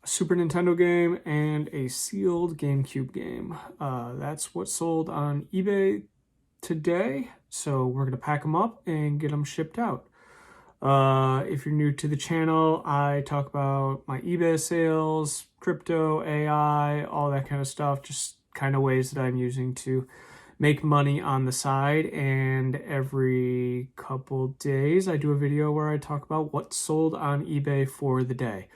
Super Nintendo game, and a sealed GameCube game. That's what sold on eBay today, so we're going to pack them up and get them shipped out. If you're new to the channel, I talk about my eBay sales, crypto, AI, all that kind of stuff, just kind of ways that I'm using to make money on the side. And every couple days I do a video where I talk about what sold on eBay for the day.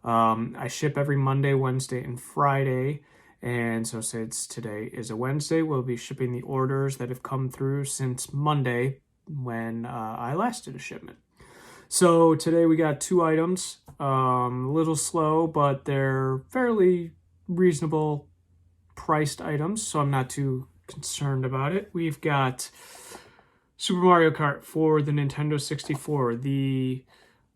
I ship every Monday, Wednesday, and Friday. And so since today is a Wednesday, we'll be shipping the orders that have come through since Monday when I last did a shipment. So today we got 2 items, a little slow, but they're fairly reasonable priced items, so I'm not too concerned about it. We've got Super Mario Kart for the Nintendo 64. The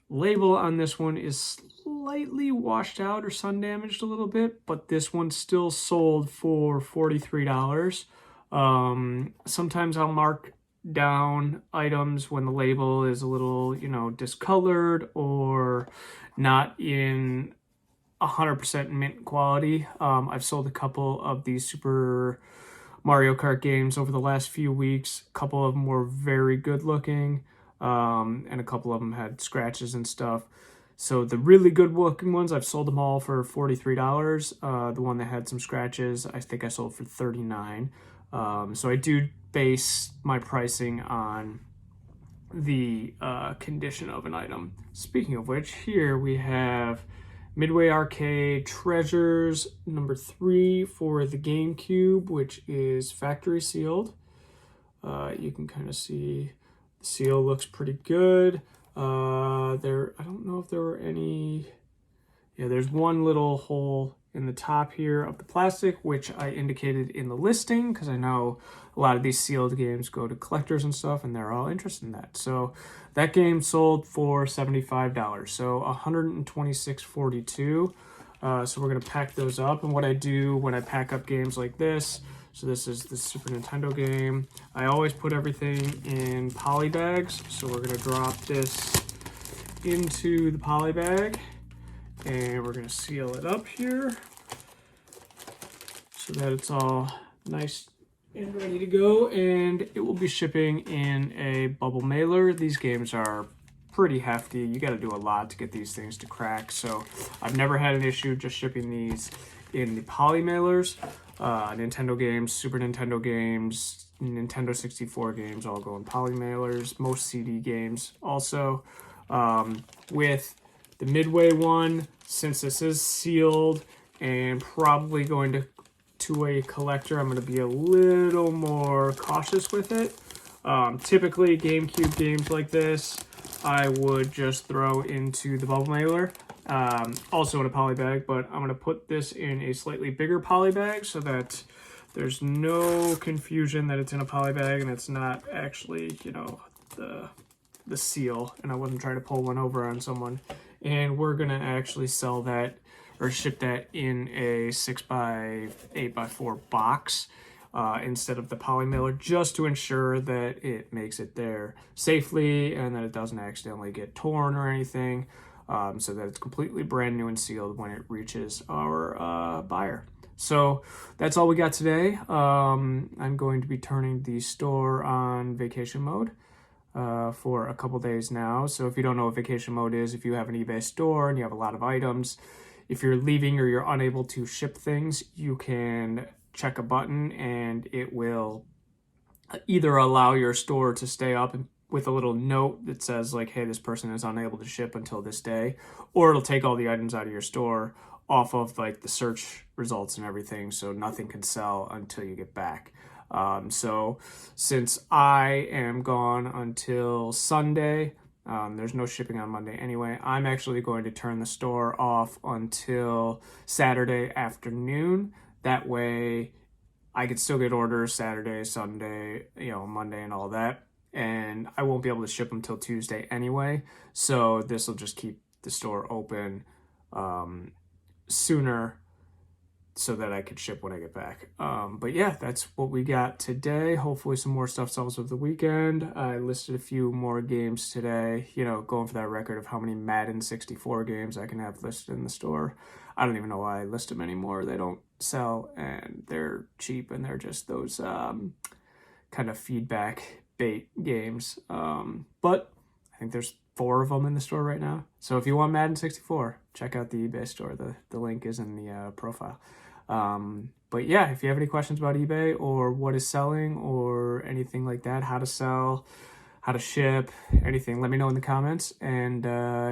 label on this one is slightly washed out or sun damaged a little bit, but this one still sold for $43. Sometimes I'll mark down items when the label is a little, discolored or not in 100% mint quality. I've sold a couple of these Super Mario Kart games over the last few weeks. A couple of them were very good looking, and a couple of them had scratches and stuff. So the really good looking ones, I've sold them all for $43. The one that had some scratches, I think I sold for $39. So I do base my pricing on the condition of an item. Speaking of which, here we have Midway Arcade Treasures number 3 for the GameCube, which is factory sealed. You can kind of see the seal looks pretty good. I don't know if there were any. Yeah, there's one little hole in the top here of the plastic, which I indicated in the listing because I know a lot of these sealed games go to collectors and stuff, and they're all interested in that. So that game sold for $75, so $126.42. So we're gonna pack those up, and what I do when I pack up games like this, so this is the Super Nintendo game, I always put everything in poly bags. So we're gonna drop this into the poly bag, and we're going to seal it up here so that it's all nice and ready to go. And it will be shipping in a bubble mailer. These games are pretty hefty. You got to do a lot to get these things to crack. So I've never had an issue just shipping these in the poly mailers. Nintendo games, Super Nintendo games, Nintendo 64 games all go in poly mailers. Most CD games also. With the Midway one, since this is sealed and probably going to a collector, I'm going to be a little more cautious with it. Typically, GameCube games like this, I would just throw into the bubble mailer, also in a poly bag, but I'm going to put this in a slightly bigger poly bag so that there's no confusion that it's in a poly bag and it's not actually, the seal, and I wouldn't try to pull one over on someone. And we're gonna actually sell that or ship that in a 6x8x4 box instead of the poly mailer, just to ensure that it makes it there safely and that it doesn't accidentally get torn or anything, so that it's completely brand new and sealed when it reaches our buyer. So that's all we got today. I'm going to be turning the store on vacation mode for a couple days now. So if you don't know what vacation mode is, if you have an eBay store and you have a lot of items, if you're leaving or you're unable to ship things, you can check a button and it will either allow your store to stay up with a little note that says like, hey, this person is unable to ship until this day, or it'll take all the items out of your store off of like the search results and everything, so nothing can sell until you get back. So since I am gone until Sunday, there's no shipping on Monday anyway, I'm actually going to turn the store off until Saturday afternoon. That way I could still get orders Saturday, Sunday, Monday and all that. And I won't be able to ship them till Tuesday anyway. So this will just keep the store open sooner so that I could ship when I get back. But yeah, that's what we got today. Hopefully some more stuff sells over the weekend. I listed a few more games today, you know, going for that record of how many Madden 64 games I can have listed in the store. I don't even know why I list them anymore. They don't sell and they're cheap and they're just those kind of feedback bait games. But I think there's 4 of them in the store right now. So if you want Madden 64, check out the eBay store. The link is in the profile. But yeah, if you have any questions about eBay or what is selling or anything like that, how to sell, how to ship, anything, let me know in the comments. And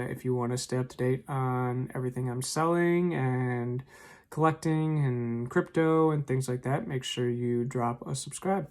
if you want to stay up to date on everything I'm selling and collecting and crypto and things like that, make sure you drop a subscribe.